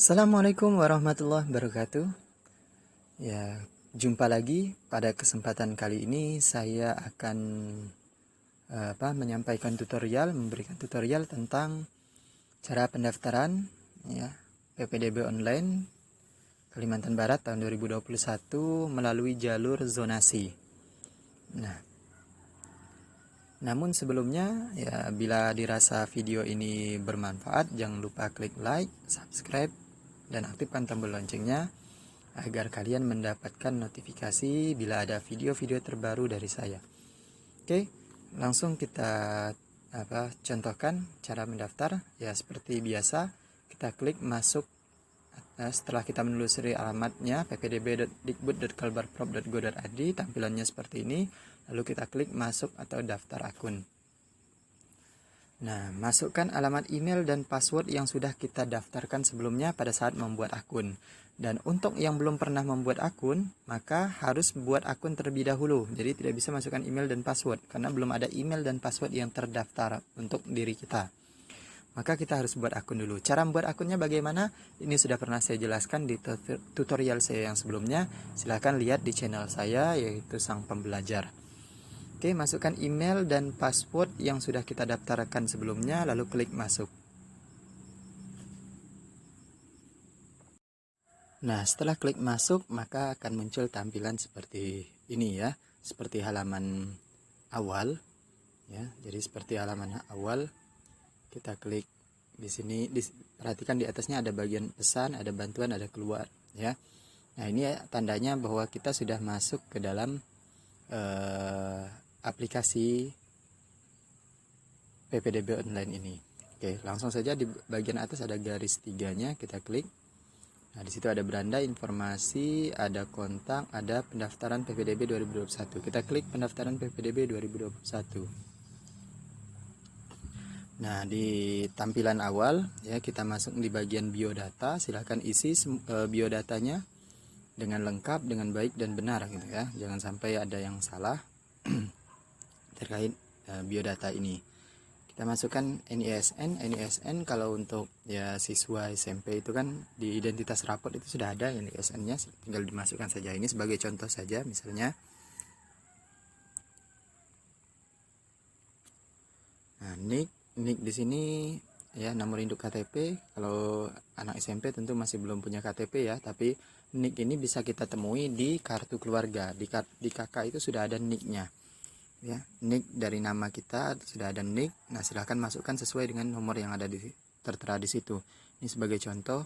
Assalamualaikum warahmatullahi wabarakatuh. Ya, jumpa lagi. Pada kesempatan kali ini saya akan memberikan tutorial tentang cara pendaftaran ya PPDB online Kalimantan Barat tahun 2021 melalui jalur zonasi. Nah, namun sebelumnya ya, bila dirasa video ini bermanfaat, jangan lupa klik like, subscribe, dan aktifkan tombol loncengnya agar kalian mendapatkan notifikasi bila ada video-video terbaru dari saya. Oke, langsung kita contohkan cara mendaftar. Ya, seperti biasa, kita klik masuk. Setelah kita menelusuri alamatnya ppdb.dikbud.kalbarprov.go.id, tampilannya seperti ini. Lalu kita klik masuk atau daftar akun. Nah, masukkan alamat email dan password yang sudah kita daftarkan sebelumnya pada saat membuat akun. Dan untuk yang belum pernah membuat akun, maka harus buat akun terlebih dahulu. Jadi tidak bisa masukkan email dan password, karena belum ada email dan password yang terdaftar untuk diri kita. Maka kita harus buat akun dulu. Cara membuat akunnya bagaimana? Ini sudah pernah saya jelaskan di tutorial saya yang sebelumnya. Silahkan lihat di channel saya, yaitu Sang Pembelajar. Oke, masukkan email dan password yang sudah kita daftarkan sebelumnya, lalu klik masuk. Nah, setelah klik masuk, maka akan muncul tampilan seperti ini ya, seperti halaman awal ya. Jadi seperti halaman awal, kita klik di sini, perhatikan di atasnya ada bagian pesan, ada bantuan, ada keluar ya. Nah, ini tandanya bahwa kita sudah masuk ke dalam aplikasi PPDB online ini. Oke, langsung saja di bagian atas ada garis tiganya, kita klik. Nah, di situ ada beranda, informasi, ada kontak, ada pendaftaran PPDB 2021. Kita klik pendaftaran PPDB 2021. Nah, di tampilan awal ya, kita masuk di bagian biodata. Silahkan isi biodatanya dengan lengkap, dengan baik dan benar gitu ya. Jangan sampai ada yang salah terkait biodata ini. Kita masukkan NISN kalau untuk ya siswa SMP itu kan di identitas rapor itu sudah ada NISN-nya, tinggal dimasukkan saja. Ini sebagai contoh saja, misalnya. Nah, NIK di sini ya, nomor induk KTP. Kalau anak SMP tentu masih belum punya KTP ya, tapi NIK ini bisa kita temui di kartu keluarga. Di KK itu sudah ada NIK-nya. Ya, NIK dari nama kita sudah ada NIK. Nah, silahkan masukkan sesuai dengan nomor yang ada tertera di situ. Ini sebagai contoh.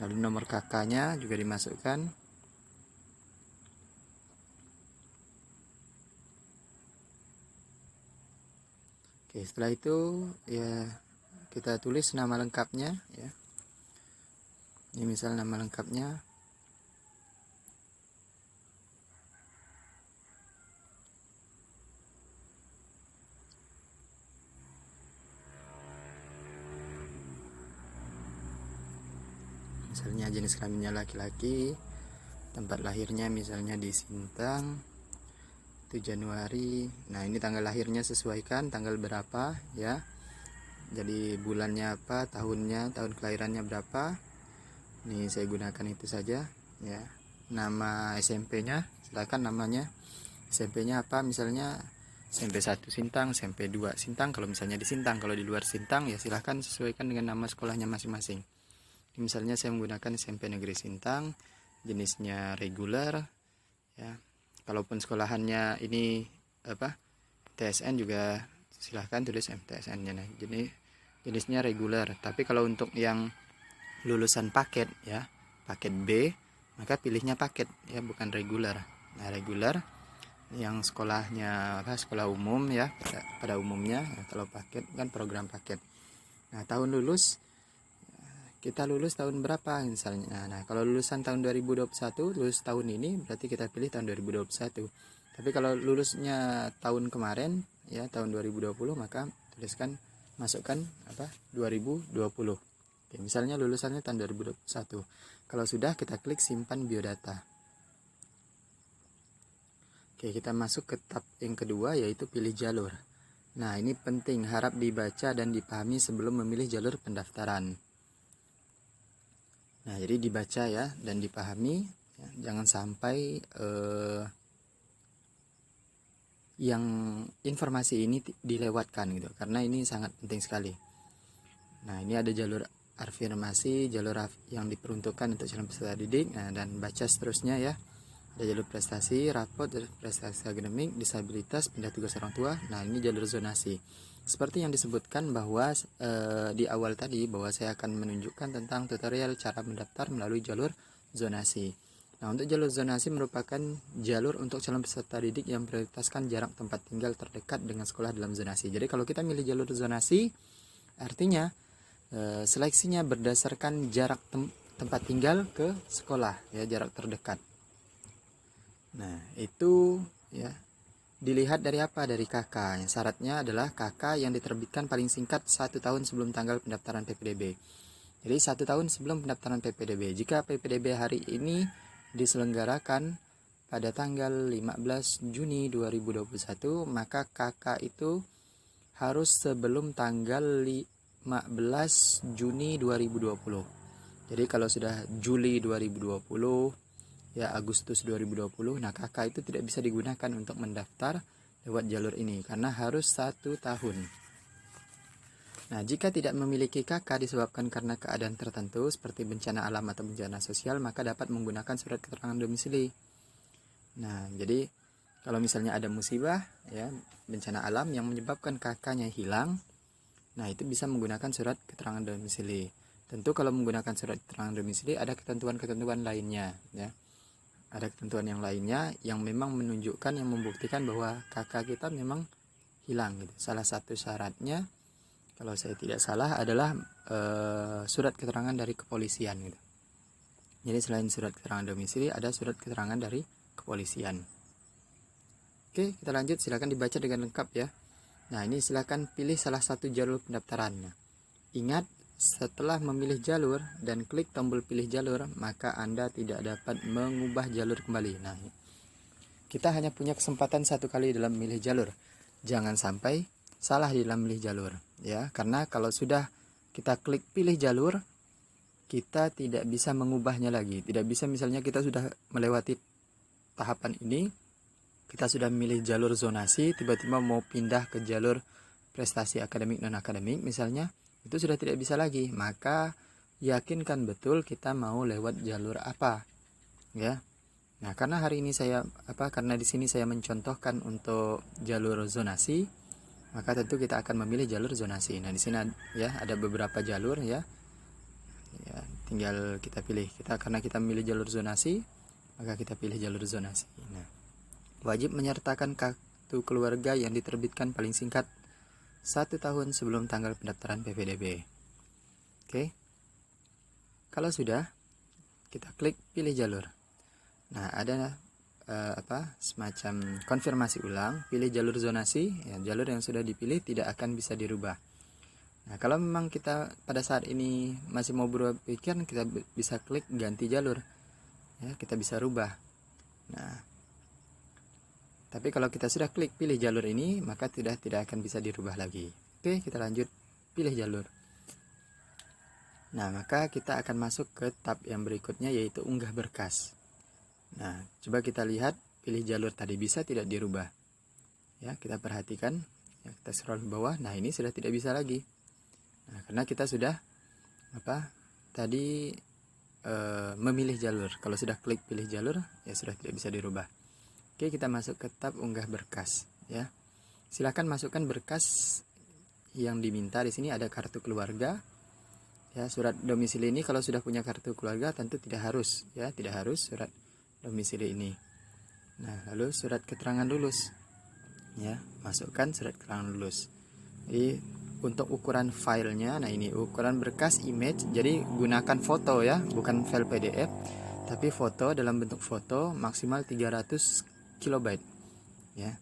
Lalu nomor kakaknya juga dimasukkan. Oke, setelah itu ya kita tulis nama lengkapnya ya. Ini misal nama lengkapnya. Misalnya jenis kelaminnya laki-laki, tempat lahirnya misalnya di Sintang, 1 Januari. Nah, ini tanggal lahirnya sesuaikan tanggal berapa ya. Jadi bulannya apa, tahunnya, tahun kelahirannya berapa. Ini saya gunakan itu saja ya. Nama SMP-nya, silakan namanya. SMP-nya apa, misalnya SMP 1 Sintang, SMP 2 Sintang kalau misalnya di Sintang. Kalau di luar Sintang ya silahkan sesuaikan dengan nama sekolahnya masing-masing. Misalnya saya menggunakan SMP Negeri Sintang, jenisnya reguler ya. Kalaupun sekolahannya ini TSN juga silahkan tulis MTSN-nya. Nah, jenisnya reguler. Tapi kalau untuk yang lulusan paket ya, paket B, maka pilihnya paket ya, bukan reguler. Nah, reguler yang sekolahnya sekolah umum ya, pada umumnya ya. Kalau paket kan program paket. Nah, tahun lulus kita lulus tahun berapa misalnya. Nah, kalau lulusan tahun 2021, lulus tahun ini, berarti kita pilih tahun 2021. Tapi kalau lulusnya tahun kemarin ya, tahun 2020, maka masukkan 2020. Oke, misalnya lulusannya tahun 2021. Kalau sudah, kita klik simpan biodata. Oke, kita masuk ke tab yang kedua, yaitu pilih jalur. Nah, ini penting, harap dibaca dan dipahami sebelum memilih jalur pendaftaran. Nah, jadi dibaca ya dan dipahami, ya, jangan sampai yang informasi ini dilewatkan gitu, karena ini sangat penting sekali. Nah, ini ada jalur afirmasi, jalur yang diperuntukkan untuk calon peserta didik. Nah, dan baca seterusnya ya. Ada jalur prestasi, rapot, prestasi akademik, disabilitas, pindah tugas orang tua. Nah, ini jalur zonasi. Seperti yang disebutkan bahwa di awal tadi, bahwa saya akan menunjukkan tentang tutorial cara mendaftar melalui jalur zonasi. Nah, untuk jalur zonasi merupakan jalur untuk calon peserta didik yang prioritaskan jarak tempat tinggal terdekat dengan sekolah dalam zonasi. Jadi kalau kita milih jalur zonasi, artinya seleksinya berdasarkan jarak tempat tinggal ke sekolah, ya, jarak terdekat. Nah, itu ya dilihat dari apa? Dari KK. Syaratnya adalah KK yang diterbitkan paling singkat 1 tahun sebelum tanggal pendaftaran PPDB. Jadi 1 tahun sebelum pendaftaran PPDB. Jika PPDB hari ini diselenggarakan pada tanggal 15 Juni 2021, maka KK itu harus sebelum tanggal 15 Juni 2020. Jadi kalau sudah Juli 2020, ya Agustus 2020, nah KK itu tidak bisa digunakan untuk mendaftar lewat jalur ini karena harus 1 tahun. Nah, jika tidak memiliki KK disebabkan karena keadaan tertentu seperti bencana alam atau bencana sosial, maka dapat menggunakan surat keterangan domisili. Nah, jadi kalau misalnya ada musibah, ya, bencana alam yang menyebabkan KK-nya hilang, nah itu bisa menggunakan surat keterangan domisili. Tentu kalau menggunakan surat keterangan domisili ada ketentuan-ketentuan lainnya, ya. Ada ketentuan yang lainnya yang memang menunjukkan, yang membuktikan bahwa KK kita memang hilang gitu. Salah satu syaratnya, kalau saya tidak salah, adalah surat keterangan dari kepolisian gitu. Jadi selain surat keterangan domisili, ada surat keterangan dari kepolisian. Oke, kita lanjut, silakan dibaca dengan lengkap ya. Nah, ini silakan pilih salah satu jalur pendaftaran. Nah, ingat, setelah memilih jalur dan klik tombol pilih jalur, maka Anda tidak dapat mengubah jalur kembali. Nah, kita hanya punya kesempatan 1 kali dalam memilih jalur. Jangan sampai salah di dalam memilih jalur, ya. Karena kalau sudah kita klik pilih jalur, kita tidak bisa mengubahnya lagi. Tidak bisa, misalnya kita sudah melewati tahapan ini, kita sudah memilih jalur zonasi, tiba-tiba mau pindah ke jalur prestasi akademik non akademik misalnya, itu sudah tidak bisa lagi. Maka yakinkan betul kita mau lewat jalur apa, ya. Nah, karena hari ini karena di sini saya mencontohkan untuk jalur zonasi, maka tentu kita akan memilih jalur zonasi. Nah, di sini ya ada beberapa jalur ya. Ya, tinggal kita pilih. Karena kita memilih jalur zonasi, maka kita pilih jalur zonasi. Nah, wajib menyertakan kartu keluarga yang diterbitkan paling singkat 1 tahun sebelum tanggal pendaftaran PPDB. Oke. Kalau sudah, kita klik pilih jalur. Nah, ada semacam konfirmasi ulang, pilih jalur zonasi, ya, jalur yang sudah dipilih tidak akan bisa dirubah. Nah, kalau memang kita pada saat ini masih mau berubah pikiran, kita bisa klik ganti jalur, ya, kita bisa rubah. Nah, tapi kalau kita sudah klik pilih jalur ini, maka tidak akan bisa dirubah lagi. Oke, kita lanjut pilih jalur. Nah, maka kita akan masuk ke tab yang berikutnya, yaitu unggah berkas. Nah, coba kita lihat pilih jalur tadi bisa tidak dirubah. Ya, kita perhatikan, ya, kita scroll ke bawah. Nah, ini sudah tidak bisa lagi. Nah, karena kita sudah memilih jalur. Kalau sudah klik pilih jalur, ya sudah tidak bisa dirubah. Oke, kita masuk ke tab unggah berkas, ya. Silakan masukkan berkas yang diminta. Di sini ada kartu keluarga, ya, surat domisili. Ini kalau sudah punya kartu keluarga tentu tidak harus, ya, tidak harus surat domisili ini. Nah, lalu surat keterangan lulus, ya, masukkan surat keterangan lulus. Jadi untuk ukuran filenya, nah ini ukuran berkas image, jadi gunakan foto ya, bukan file PDF, tapi foto dalam bentuk foto, maksimal 300 kilobyte, ya.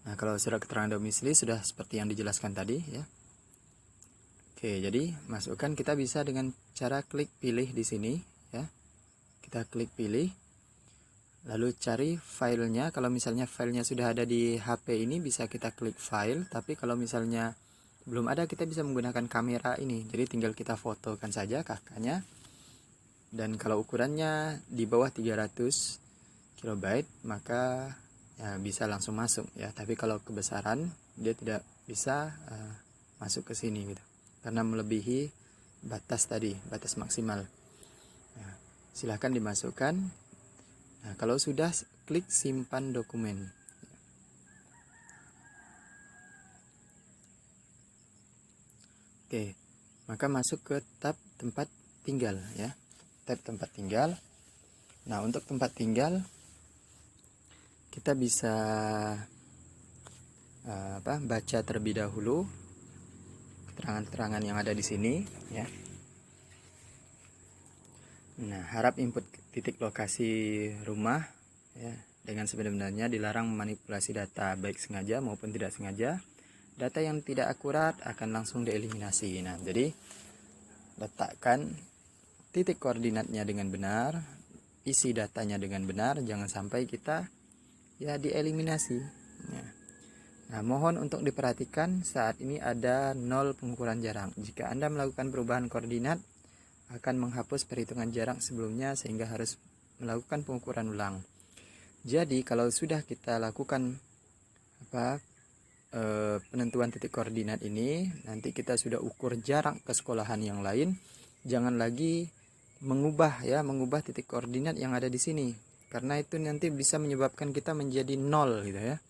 Nah, kalau surat keterangan domisili sudah seperti yang dijelaskan tadi, ya. Oke, jadi masukkan, kita bisa dengan cara klik pilih di sini, ya. Kita klik pilih. lalu cari filenya. Kalau misalnya filenya sudah ada di HP ini bisa kita klik file, tapi kalau misalnya belum ada kita bisa menggunakan kamera ini, jadi tinggal kita fotokan saja kakaknya. Dan kalau ukurannya di bawah 300 KB maka ya bisa langsung masuk ya, tapi kalau kebesaran dia tidak bisa masuk ke sini gitu, karena melebihi batas tadi, batas maksimal. Nah, silahkan dimasukkan. Nah, kalau sudah, klik simpan dokumen. Oke, maka masuk ke tab tempat tinggal ya, tab tempat tinggal. Nah, untuk tempat tinggal kita bisa baca terlebih dahulu keterangan-keterangan yang ada di sini ya. Nah, harap input titik lokasi rumah ya, dengan sebenarnya dilarang memanipulasi data baik sengaja maupun tidak sengaja. Data yang tidak akurat akan langsung dieliminasi. Nah, jadi letakkan titik koordinatnya dengan benar, isi datanya dengan benar, jangan sampai kita ya dieliminasi ya. Nah, mohon untuk diperhatikan saat ini ada 0 pengukuran jarak. Jika Anda melakukan perubahan koordinat akan menghapus perhitungan jarak sebelumnya sehingga harus melakukan pengukuran ulang. Jadi kalau sudah kita lakukan penentuan titik koordinat ini, nanti kita sudah ukur jarak ke sekolahan yang lain, jangan lagi mengubah titik koordinat yang ada di sini, karena itu nanti bisa menyebabkan kita menjadi 0 gitu ya,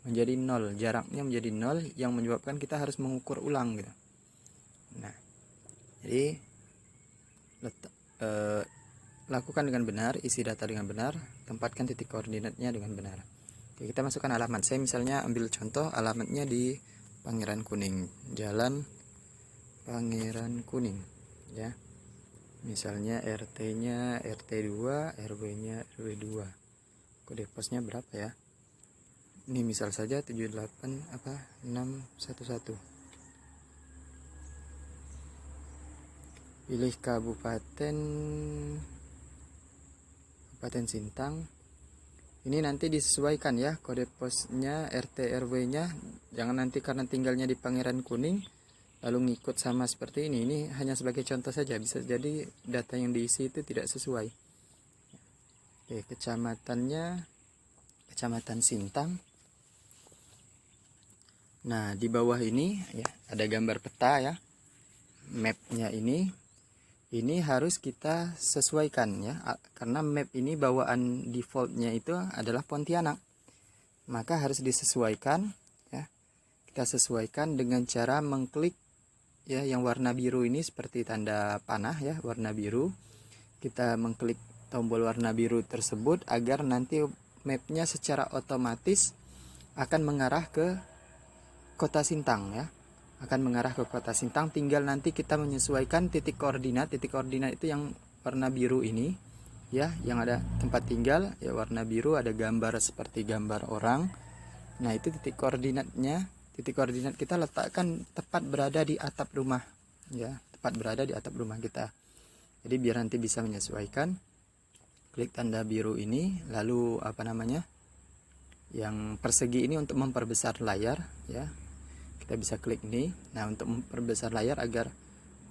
menjadi 0, jaraknya menjadi 0 yang menyebabkan kita harus mengukur ulang gitu. Nah, jadi lakukan dengan benar, isi data dengan benar, tempatkan titik koordinatnya dengan benar. Oke, kita masukkan alamat. Saya misalnya ambil contoh alamatnya di Pangeran Kuning, Jalan Pangeran Kuning ya. Misalnya RT-nya RT2, RW-nya RW2. Kode posnya berapa ya? Ini misal saja 78611. Pilih Kabupaten Sintang. Ini nanti disesuaikan ya kode posnya, RT RW-nya. Jangan nanti karena tinggalnya di Pangeran Kuning lalu ngikut sama seperti ini. Ini hanya sebagai contoh saja, bisa jadi data yang diisi itu tidak sesuai. Oke, kecamatannya Kecamatan Sintang. Nah, di bawah ini ya ada gambar peta ya. Mapnya ini harus kita sesuaikan ya, karena map ini bawaan defaultnya itu adalah Pontianak, maka harus disesuaikan ya. Kita sesuaikan dengan cara mengklik ya yang warna biru ini, seperti tanda panah ya, warna biru. Kita mengklik tombol warna biru tersebut agar nanti mapnya secara otomatis akan mengarah ke kota Sintang ya, akan mengarah ke kota Sintang. Tinggal nanti kita menyesuaikan titik koordinat itu yang warna biru ini ya, yang ada tempat tinggal ya warna biru, ada gambar seperti gambar orang. Nah, itu titik koordinat kita letakkan tepat berada di atap rumah ya, tepat berada di atap rumah kita. Jadi biar nanti bisa menyesuaikan, klik tanda biru ini, lalu yang persegi ini untuk memperbesar layar ya, kita bisa klik ini. Nah, untuk memperbesar layar agar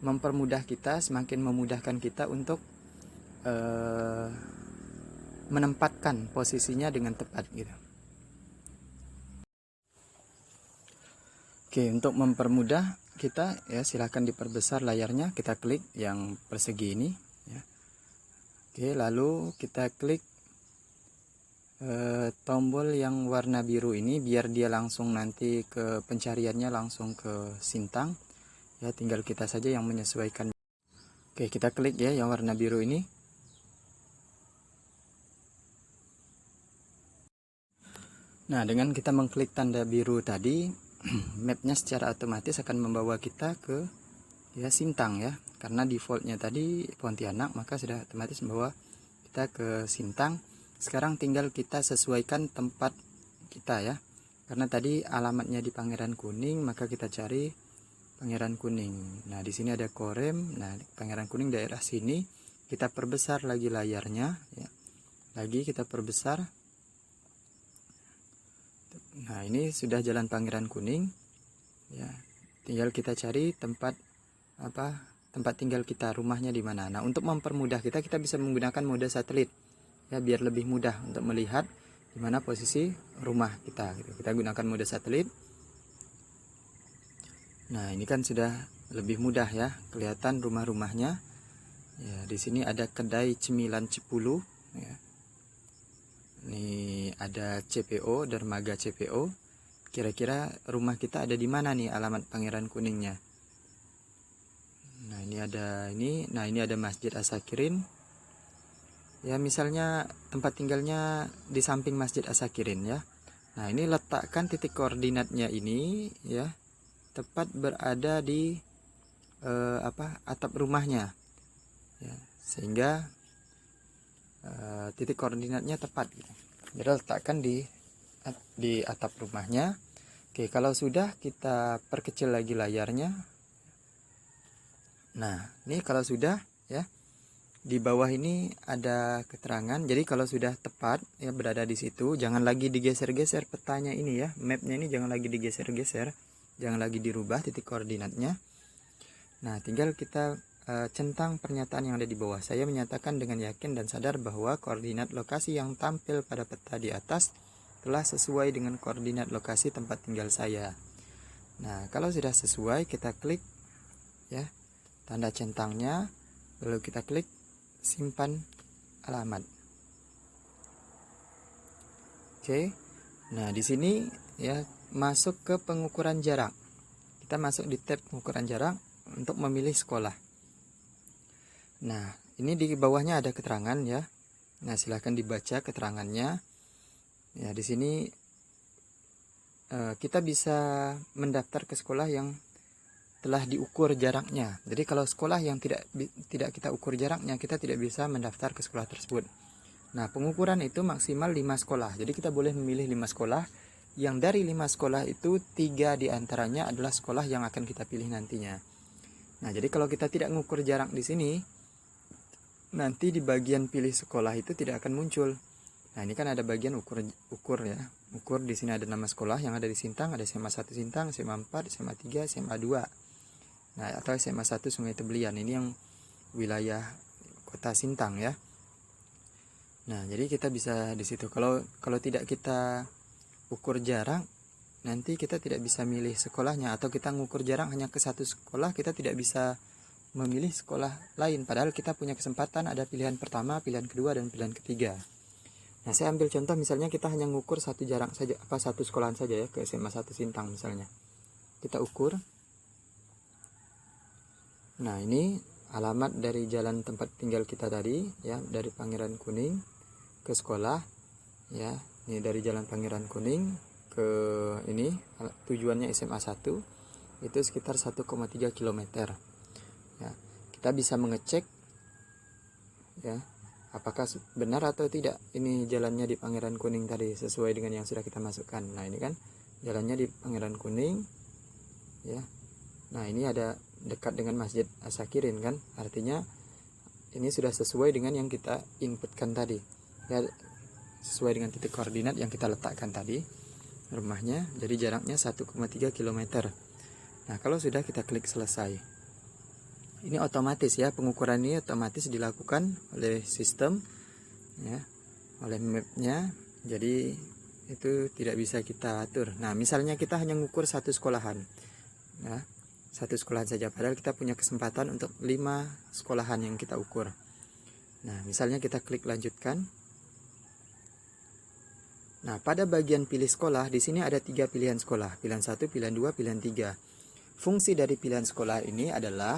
mempermudah kita, semakin memudahkan kita untuk menempatkan posisinya dengan tepat gitu. Oke, untuk mempermudah kita ya, silahkan diperbesar layarnya, kita klik yang persegi ini ya. Oke, lalu kita klik tombol yang warna biru ini biar dia langsung nanti ke pencariannya langsung ke Sintang ya, tinggal kita saja yang menyesuaikan. Oke, kita klik ya yang warna biru ini. Nah, dengan kita mengklik tanda biru tadi, mapnya secara otomatis akan membawa kita ke ya Sintang ya, karena defaultnya tadi Pontianak, maka sudah otomatis membawa kita ke Sintang. Sekarang tinggal kita sesuaikan tempat kita ya, karena tadi alamatnya di Pangeran Kuning, maka kita cari Pangeran Kuning. Nah, di sini ada Korem. Nah, Pangeran Kuning daerah sini kita perbesar lagi layarnya ya. lagi kita perbesar. Nah, ini sudah Jalan Pangeran Kuning ya. Tinggal kita cari tempat tinggal kita, rumahnya di mana. Nah, untuk mempermudah kita bisa menggunakan mode satelit ya, biar lebih mudah untuk melihat di mana posisi rumah kita gitu. Kita gunakan mode satelit. Nah, ini kan sudah lebih mudah ya, kelihatan rumah-rumahnya. Ya, di sini ada kedai cemilan Cipulu ya. Ini ada CPO, dermaga CPO. Kira-kira rumah kita ada di mana nih alamat Pangeran Kuningnya? Nah, ini ada Masjid Asakirin. Ya, misalnya tempat tinggalnya di samping Masjid Asakirin ya. Nah, ini letakkan titik koordinatnya ini ya, tepat berada di atap rumahnya ya, sehingga titik koordinatnya tepat gitu. Jadi letakkan di atap rumahnya. Oke, kalau sudah kita perkecil lagi layarnya. Nah, ini kalau sudah ya, di bawah ini ada keterangan. Jadi kalau sudah tepat ya berada di situ, jangan lagi digeser-geser petanya ini ya, mapnya ini jangan lagi digeser-geser, jangan lagi dirubah titik koordinatnya. Nah, tinggal kita centang pernyataan yang ada di bawah. Saya menyatakan dengan yakin dan sadar bahwa koordinat lokasi yang tampil pada peta di atas telah sesuai dengan koordinat lokasi tempat tinggal saya. Nah, kalau sudah sesuai, kita klik ya tanda centangnya, lalu kita klik simpan alamat. Oke. Nah, di sini ya masuk ke pengukuran jarak. Kita masuk di tab pengukuran jarak untuk memilih sekolah. Nah, ini di bawahnya ada keterangan ya. Nah, silahkan dibaca keterangannya. Ya, di sini kita bisa mendaftar ke sekolah yang telah diukur jaraknya. Jadi kalau sekolah yang tidak kita ukur jaraknya, kita tidak bisa mendaftar ke sekolah tersebut. Nah, pengukuran itu maksimal 5 sekolah. Jadi kita boleh memilih 5 sekolah. Yang dari 5 sekolah itu 3 diantaranya adalah sekolah yang akan kita pilih nantinya. Nah, jadi kalau kita tidak mengukur jarak di sini, nanti di bagian pilih sekolah itu tidak akan muncul. Nah, ini kan ada bagian ukur ya. Ukur di sini ada nama sekolah yang ada di Sintang, ada SMA 1 Sintang, SMA 4, SMA 3, SMA 2. Nah, atau SMA 1 Sungai Tebelian. Ini yang wilayah Kota Sintang ya. Nah, jadi kita bisa di situ. Kalau tidak kita ukur jarak, nanti kita tidak bisa milih sekolahnya, atau kita ngukur jarak hanya ke satu sekolah, kita tidak bisa memilih sekolah lain, padahal kita punya kesempatan ada pilihan pertama, pilihan kedua, dan pilihan ketiga. Nah, saya ambil contoh misalnya kita hanya ngukur satu jarak saja, satu sekolahan saja ya, ke SMA 1 Sintang misalnya. Kita ukur. Nah, ini alamat dari jalan tempat tinggal kita tadi ya, dari Pangeran Kuning ke sekolah ya. Ini dari Jalan Pangeran Kuning ke ini, tujuannya SMA 1 itu sekitar 1,3 km. Ya, kita bisa mengecek ya, apakah benar atau tidak ini jalannya di Pangeran Kuning tadi sesuai dengan yang sudah kita masukkan. Nah, ini kan jalannya di Pangeran Kuning ya. Nah, ini ada dekat dengan Masjid Asakirin kan, artinya ini sudah sesuai dengan yang kita inputkan tadi ya, sesuai dengan titik koordinat yang kita letakkan tadi rumahnya. Jadi jaraknya 1,3 km. Nah, kalau sudah kita klik selesai. Ini otomatis ya, pengukuran ini otomatis dilakukan oleh sistem ya, oleh mapnya. Jadi itu tidak bisa kita atur. Nah, misalnya kita hanya mengukur satu sekolahan ya, satu sekolahan saja, padahal kita punya kesempatan untuk 5 sekolahan yang kita ukur. Nah, misalnya kita klik lanjutkan. Nah, pada bagian pilih sekolah di sini ada 3 pilihan sekolah, pilihan 1, pilihan 2, pilihan 3. Fungsi dari pilihan sekolah ini adalah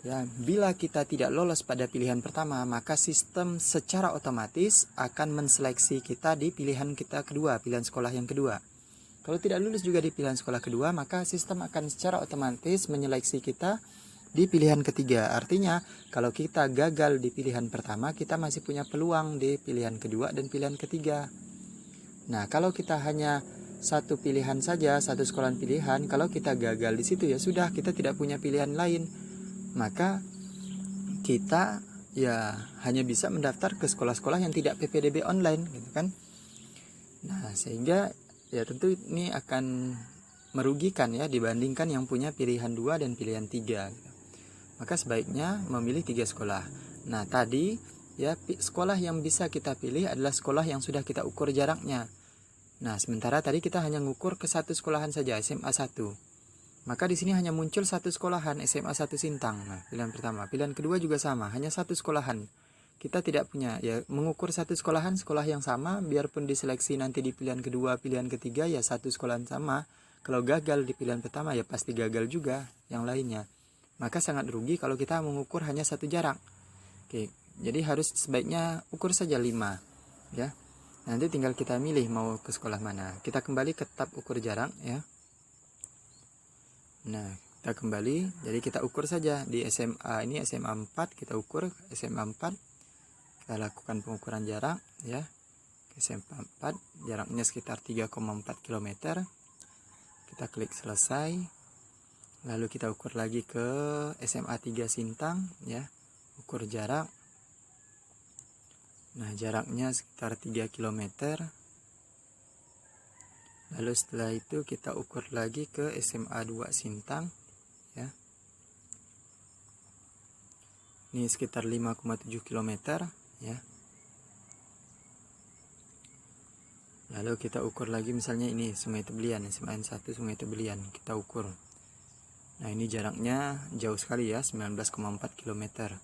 ya, bila kita tidak lolos pada pilihan pertama, maka sistem secara otomatis akan menseleksi kita di pilihan kita kedua, pilihan sekolah yang kedua. Kalau tidak lulus juga di pilihan sekolah kedua, maka sistem akan secara otomatis menyeleksi kita di pilihan ketiga. Artinya, kalau kita gagal di pilihan pertama, kita masih punya peluang di pilihan kedua dan pilihan ketiga. Nah, kalau kita hanya satu pilihan saja, satu sekolahan pilihan, kalau kita gagal di situ ya sudah, kita tidak punya pilihan lain. Maka kita ya hanya bisa mendaftar ke sekolah-sekolah yang tidak PPDB online gitu kan. Nah, sehingga ya tentu ini akan merugikan ya dibandingkan yang punya pilihan 2 dan pilihan 3 gitu. Maka sebaiknya memilih 3 sekolah. Nah, tadi ya sekolah yang bisa kita pilih adalah sekolah yang sudah kita ukur jaraknya. Nah, sementara tadi kita hanya ngukur ke satu sekolahan saja, SMA 1. Maka di sini hanya muncul satu sekolahan, SMA 1 Sintang. Nah, pilihan pertama. Pilihan kedua juga sama, hanya satu sekolahan. Kita tidak punya, ya mengukur satu sekolahan, sekolah yang sama, biarpun diseleksi nanti di pilihan kedua, pilihan ketiga, ya satu sekolahan sama. Kalau gagal di pilihan pertama, ya pasti gagal juga yang lainnya. Maka sangat rugi kalau kita mengukur hanya satu jarak. Oke, jadi harus sebaiknya ukur saja 5. Ya, nanti tinggal kita milih mau ke sekolah mana. Kita kembali ke tab ukur jarak ya. Nah, kita kembali, jadi kita ukur saja di SMA ini SMA 4, kita ukur SMA 4. Kita lakukan pengukuran jarak ya. SMA 4 jaraknya sekitar 3,4 km. Kita klik selesai. Lalu kita ukur lagi ke SMA 3 Sintang ya. Ukur jarak. Nah, jaraknya sekitar 3 km. Lalu setelah itu kita ukur lagi ke SMA 2 Sintang ya. Ini sekitar 5,7 km ya. Lalu kita ukur lagi misalnya ini Sungai Tebelian, SMA 1 Sungai Tebelian, kita ukur. Nah, ini jaraknya jauh sekali ya, 19,4 km.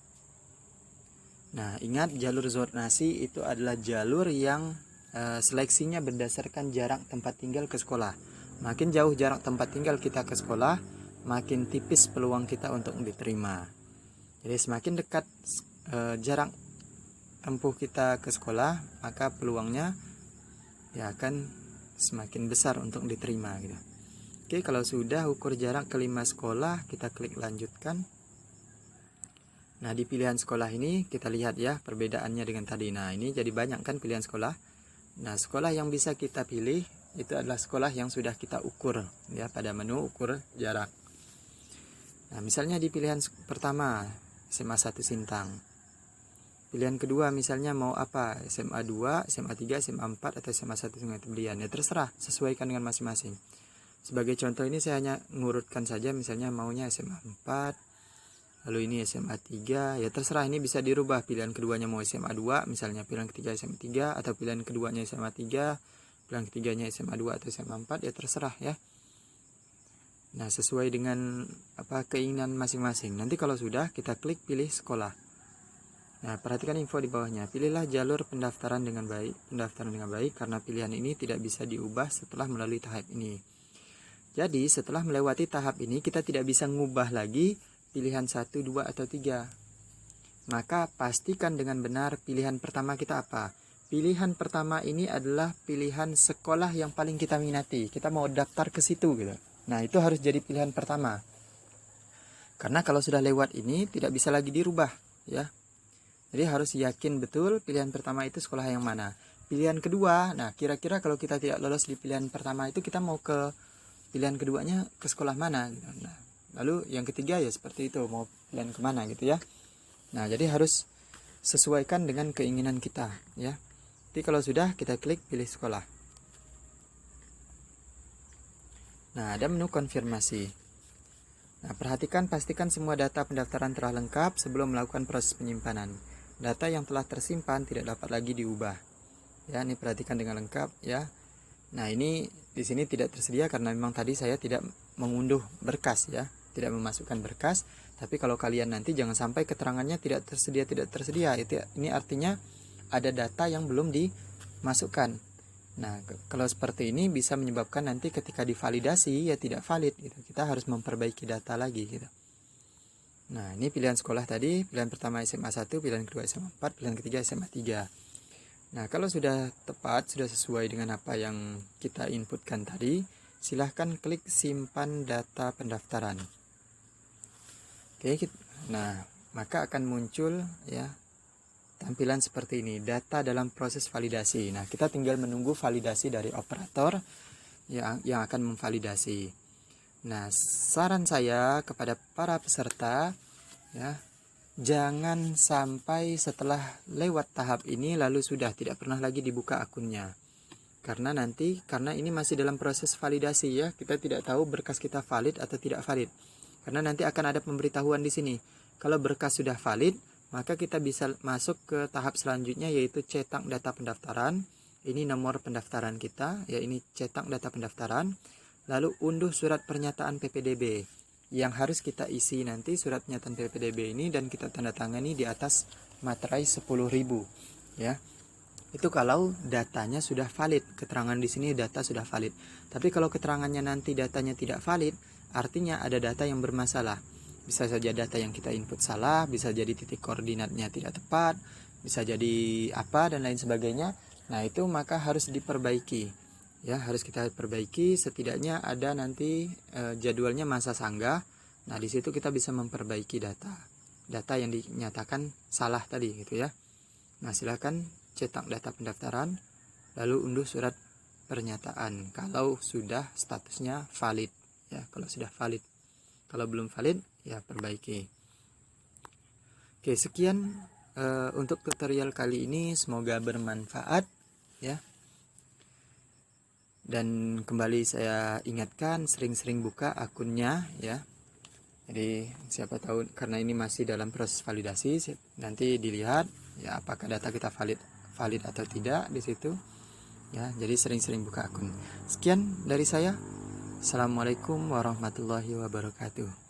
Nah, ingat jalur zonasi itu adalah jalur yang seleksinya berdasarkan jarak tempat tinggal ke sekolah. Makin jauh jarak tempat tinggal kita ke sekolah, makin tipis peluang kita untuk diterima. Jadi semakin dekat jarak tempuh kita ke sekolah, maka peluangnya ya akan semakin besar untuk diterima gitu. Oke, kalau sudah ukur jarak ke 5 sekolah, kita klik lanjutkan. Nah, di pilihan sekolah ini kita lihat ya perbedaannya dengan tadi. Nah, ini jadi banyak kan pilihan sekolah. Nah, sekolah yang bisa kita pilih itu adalah sekolah yang sudah kita ukur ya pada menu ukur jarak. Nah, misalnya di pilihan pertama SMA 1 Sintang. Pilihan kedua misalnya mau apa? SMA 2, SMA 3, SMA 4 atau SMA 1 Sungai Tebelian. Ya terserah, sesuaikan dengan masing-masing. Sebagai contoh ini saya hanya ngurutkan saja, misalnya maunya SMA 4, lalu ini SMA 3, ya terserah, ini bisa dirubah. Pilihan keduanya mau SMA 2, misalnya pilihan ketiga SMA 3, atau pilihan keduanya SMA 3, pilihan ketiganya SMA 2 atau SMA 4, ya terserah ya. Nah, sesuai dengan keinginan masing-masing. Nanti kalau sudah, kita klik pilih sekolah. Nah, perhatikan info di bawahnya. Pilihlah jalur pendaftaran dengan baik, karena pilihan ini tidak bisa diubah setelah melalui tahap ini. Jadi, setelah melewati tahap ini, kita tidak bisa ngubah lagi pilihan 1, 2, atau 3. Maka, pastikan dengan benar pilihan pertama kita apa. Pilihan pertama ini adalah pilihan sekolah yang paling kita minati. Kita mau daftar ke situ gitu. Nah, itu harus jadi pilihan pertama. Karena kalau sudah lewat ini, tidak bisa lagi dirubah ya. Jadi harus yakin betul pilihan pertama itu sekolah yang mana. Pilihan kedua, nah kira-kira kalau kita tidak lolos di pilihan pertama itu, kita mau ke pilihan keduanya ke sekolah mana gitu. Nah, lalu yang ketiga ya seperti itu, mau pilihan kemana gitu ya. Nah, jadi harus sesuaikan dengan keinginan kita ya. Jadi kalau sudah, kita klik pilih sekolah. Nah, ada menu konfirmasi. Nah, pastikan semua data pendaftaran telah lengkap sebelum melakukan proses penyimpanan. Data yang telah tersimpan tidak dapat lagi diubah. Ya, ini perhatikan dengan lengkap ya. Nah, ini di sini tidak tersedia karena memang tadi saya tidak mengunduh berkas ya, tidak memasukkan berkas. Tapi kalau kalian nanti jangan sampai keterangannya tidak tersedia. Ini artinya ada data yang belum dimasukkan. Nah, kalau seperti ini bisa menyebabkan nanti ketika divalidasi ya tidak valid gitu. Kita harus memperbaiki data lagi gitu. Nah, ini pilihan sekolah tadi, pilihan pertama SMA 1, pilihan kedua SMA 4, pilihan ketiga SMA 3. Nah, kalau sudah tepat, sudah sesuai dengan apa yang kita inputkan tadi, silahkan klik simpan data pendaftaran. Oke, nah maka akan muncul ya tampilan seperti ini, data dalam proses validasi. Nah, kita tinggal menunggu validasi dari operator yang akan memvalidasi. Nah, saran saya kepada para peserta ya, jangan sampai setelah lewat tahap ini lalu sudah tidak pernah lagi dibuka akunnya. Karena ini masih dalam proses validasi ya, kita tidak tahu berkas kita valid atau tidak valid. Karena nanti akan ada pemberitahuan di sini. Kalau berkas sudah valid, maka kita bisa masuk ke tahap selanjutnya, yaitu cetak data pendaftaran. Ini nomor pendaftaran kita, ya, ini cetak data pendaftaran. Lalu unduh surat pernyataan PPDB yang harus kita isi nanti, surat pernyataan PPDB ini, dan kita tanda tangani di atas materai 10.000 ya. Itu kalau datanya sudah valid, keterangan di sini data sudah valid. Tapi kalau keterangannya nanti datanya tidak valid, artinya ada data yang bermasalah. Bisa saja data yang kita input salah, bisa jadi titik koordinatnya tidak tepat, bisa jadi apa dan lain sebagainya. Nah, itu maka harus diperbaiki. Ya, harus kita perbaiki, setidaknya ada nanti jadwalnya masa sanggah. Nah, di situ kita bisa memperbaiki data yang dinyatakan salah tadi gitu ya. Nah, silakan cetak data pendaftaran lalu unduh surat pernyataan kalau sudah statusnya valid ya, kalau sudah valid. Kalau belum valid ya perbaiki. Oke, sekian untuk tutorial kali ini, semoga bermanfaat ya. Dan kembali saya ingatkan, sering-sering buka akunnya ya. Jadi siapa tahu, karena ini masih dalam proses validasi, nanti dilihat ya apakah data kita valid atau tidak di situ ya. Jadi sering-sering buka akun. Sekian dari saya. Assalamualaikum warahmatullahi wabarakatuh.